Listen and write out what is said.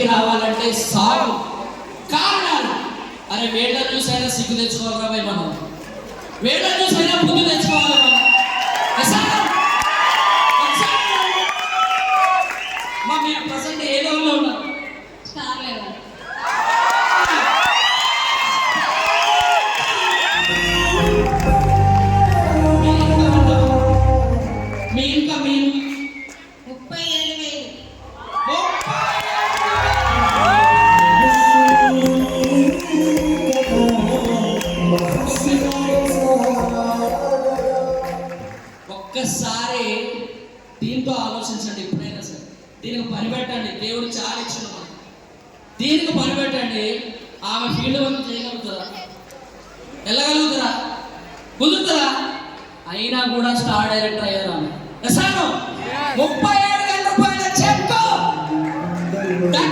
పైకి రావాలంటే సాగు కారణాలు. అరే వేళ్ళ చూసైనా సిగ్గు తెచ్చుకోవాలి కాబట్టి మనం, వేళ్ళ చూసైనా బుద్ధి తెచ్చుకోవాలి మనం. మా మీరు ప్రజెంట్ ఏ లెవెల్లో ఉన్నారు? Star level. మీ ఇంకా మీ 37,000. ఒక్కసారి దీంతో ఆలోచించండి. ఎప్పుడైనా సరే దీనికి పని పెట్టండి. దేవుడు చాలా ఇచ్చిన మనకు. దీనికి పని పెట్టండి. ఆమె ఫీల్డ్ వర్క్ చేయగలుగుతారా? వెళ్ళగలుగుతారా? కుదురుతారా? అయినా కూడా స్టార్ డైరెక్టర్ అయ్యారు ఆమె. 30